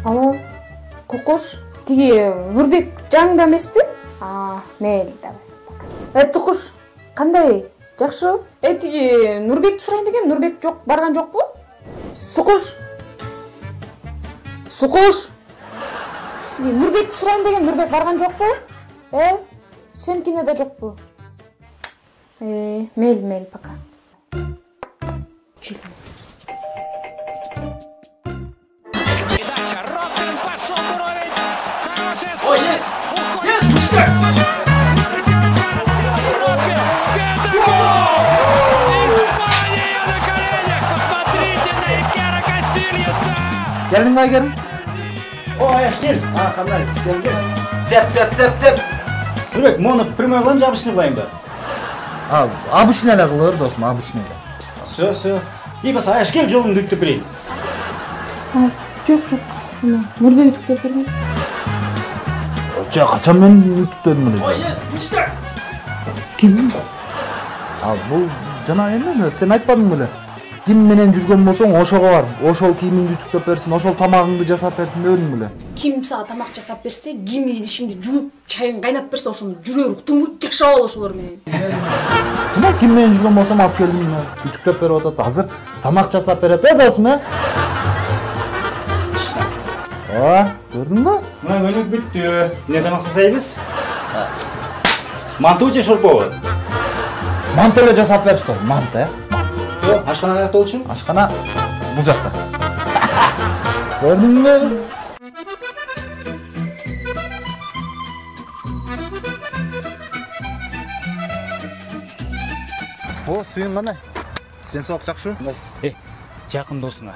Алло, Кукуш, тиги Нурбек жаңда эмеспи? Мейли, давай. Тукуш, кандай? Жакшыбы? Тиги Нурбекти сурайын дегем, Нурбек жок, барган жокпу? Сукуш. Тиги Нурбекти сурайын дегем, Нурбек барган жокпу? Сеникине да жокпу? Мейли, пока. Ой, есть! Есть! Что? Geldin mi Ayger'in? O Аяш кел. Қандай? Деп. Нурбек, моны прямой қылайын, обычный қылайын ба? Обычный әлі қылыр досым, обычный. Все. И баса, Аяш кел, жолыңды үктеп берейін. Жоқ. Нурбек үтүктөп берген. Қачан мен үтіктедім мұны? Ой, есть! Что? Ким? Бұл жана эме, сен айтпадың беле? Ким менен жүргөн болсоң, ошого бар. Ошол кийимиңди үтүктөп берсин, ошол тамагыңды жасап берсин дебедиң беле? Ким сага тамак жасап берсе, ким идишиңди жууп, чайын кайнатып берсе, ошону жүрөр уктуму жашап ал ошолор менен. Ким ким менен жүргөн болсом алып келдим, үтүктөп берип атат. Азыр тамак жасап берет досум, көрдүңбү? Мына өнүк бүттү. Не тамак жасайбыз? Манты учи шорпобу? Манты эле жасап берчи досум, манты, Ашкана каякта болчу? Ашкана бул жакта. Көрдүңбү? Сүйүн кандай? Ден соолук жакшыбы? Жакын досуңа,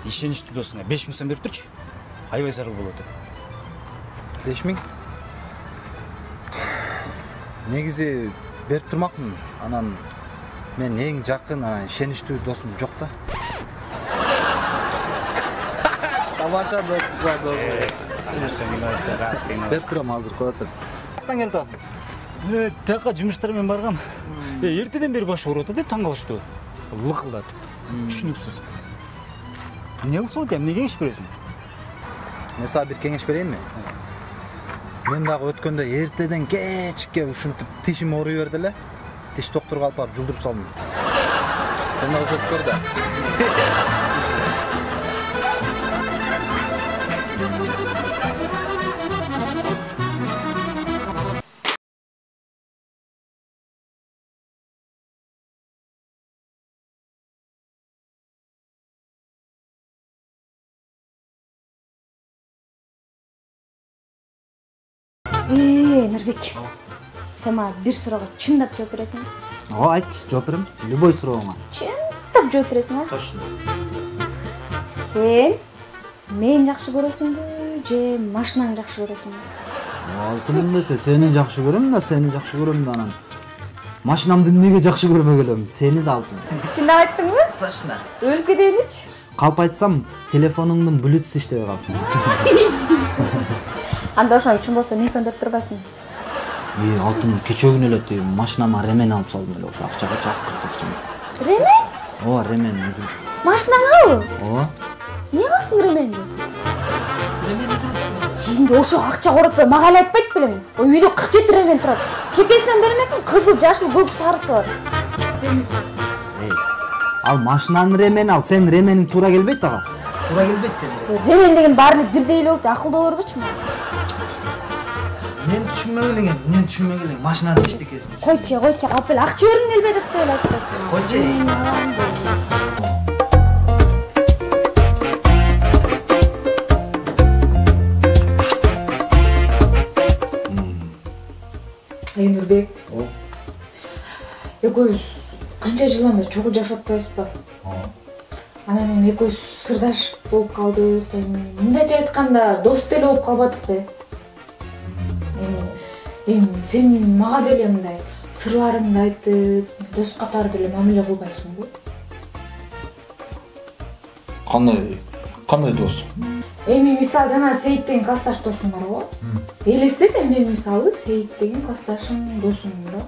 ишеничтүү досуңа 5000 сом берип турчу. Аябай зарыл болот. 5000? Негизи берип турмакмын. Анан мен эң жакын, ишеничтүү досум жок да. Тамаша досум. Берип турам азыр көрөт. Каяктан келип атасың? Така жумуштар менен баргам. Эртеден бери башы ооруп атат, таң калыштуу. Лыкылдат. Түшүнүксүз. Эмне кылсак экен, эмне кеңеш бересиң? Мен сага бир кеңеш берейинби? Мен дагы өткөндө эртеден кечке ушинтип тишим ооруй берди эле. Тиш докторго алып барып жулдуруп салдым. Сен да өтүп көр да. Нурбек, сен мага бир суроого чындап жооп бересиң? Айт, жооп берем. Любой сурооңа. Чындап жооп бересиң, Точно. Сен мени жакшы көрөсүңбү же машинаңды жакшы көрөсүңбү? Алтыным десе, сени жакшы көрөм да, сени жакшы көрөм да анан. Машинамды эмнеге жакшы көрмөк элем? Сени да алтын. Чындап айттыңбы? Точно. Өлкөдөнүчү? Калп айтсам, телефонуңдун Bluetooth иштебей калсын. Анда ошону чын болсо 1000 сом деп турбайсың? Алтыным кечөгүнү эле машинама ремен алып салдым эле, ошо акчага чак акча. Ремен? Ремен өзүм. Машинаңабы? Эмне кыласың ременди? Жинди ошо акча коротпой мага эле айтпайт белең. Үйдө 47 ремен турат. Чекесинен бермекмин, кызыл, жашыл, көк, сарысы бар. Ал машинанын ремени ал, сен ремениң туура келбейт ага. Туура келбейт сен. Ремен деген баары эле бирдей эле болот, акылдуу болорбучу? Мен түшүнмөк элем, машинанын иштекесин. Койчу, калп эле акча бериң элбей деп эле айтпайсың. Койчу. Нурбек. Экөөбүз канча жылдан бери чогуу жашап атпайбызбы? Анан эми экөөбүз сырдаш болуп калдык. Мындайча айтканда дос деле болуп калбадыкпы? Эми сен мага деле мындай сырларыңды айтып, дос катары деле мамиле кылбайсыңбы? Кандай дос? Эми мисалы жана Сейит деген классташ досуң бар го. Элестет эми мисалы Сейит деген классташың, досуң да.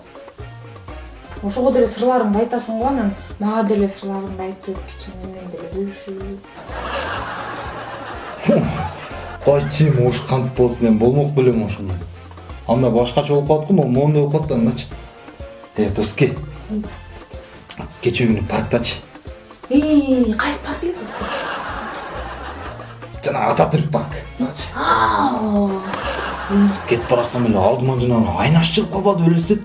Ошого деле сырларыңды айтасың го, анан мага деле сырларыңды айтып, кичине менен деле бөлүшүп. Койчу, ушкант болсун эми болмок белем ошондой. Анда башкача болуп калат го, моундай болуп калат да андачы. Доски. Кечээ күнү парктачы. Кайсы парк эле достор? Жана Ататүрк парк. Кетип барасам эле алдыма жанагы Айнаш чыгып калбады элестет.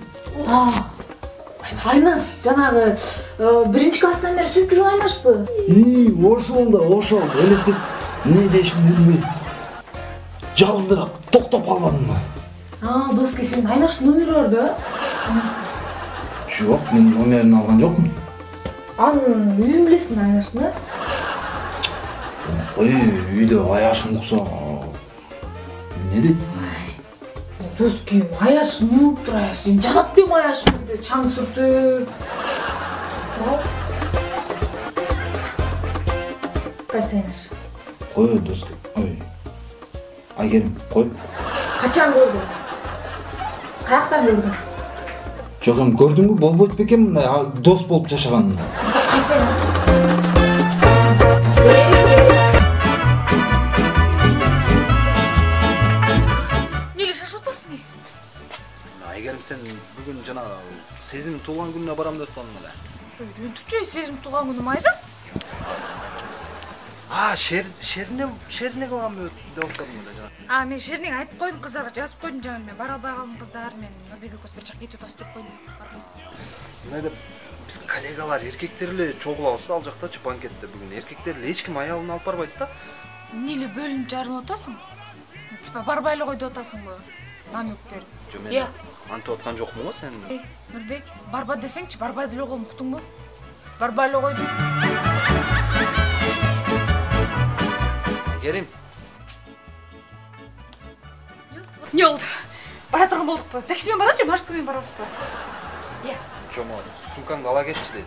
Айнаш, жанагы биринчи класстан бери сүйүп жүргөн Айнашпы? Ошол да, ошол элестет. Эмне дешимди билбей. Жалдырап токтоп калбадымбы? Доски, сенин Айнаштын номери бар да? Жок, мен номерин алган жокмун. Анын үйүн билесиң Айнаштын, э? Кой, үйдө аяшым куса. Эмне дейт? Доски, Аяш эмне болуп тур Аяш? Жатат дейм Аяш үйдө чаң сүртүп. Кайсы Айнаш? Кой, Доски. Ой. Айгерим, кой. Качан көрдүң? Каяктан көрдүң? Жок, эми көрдүңбү, болбойт бекен мындай дос болуп жашаганын. Кайсы Айнаш? Неге шашып атасың? Айгерим, сен бүгүн жана Сезим туулган күнүнө барам деп аткандың эле. Жөнтүкчө, Сезим туулган күнүм айда? Шерине барам деп аткандың эле жана. Мен Шерине айтып койдум, кыздарга жазып койдум жана мен бара албай калдым кыздар, мен Нурбек экөөбүз бир жака кетип атабыз деп койдум. Эмне деп биз коллегалар эркектер эле чогулабыз да ал жактачы банкетте бүгүн. Эркектер эле эч ким аялын алып барбайт да. Эмне эле бөлүнүп жарылып атасың? Типа барбай эле кой деп атасыңбы? Намек берип. Жо, мен антип аткан жокмун го сен. Нурбек, барба десеңчи, барбай деле койгом, уктуңбу? Барбай эле койдум. Айгерим. Не болду? Бара турган болдукпу? Таксимен барабызбы же маршруткамен барабызбы? Жомо, сумкаңды ала кетчи дейт.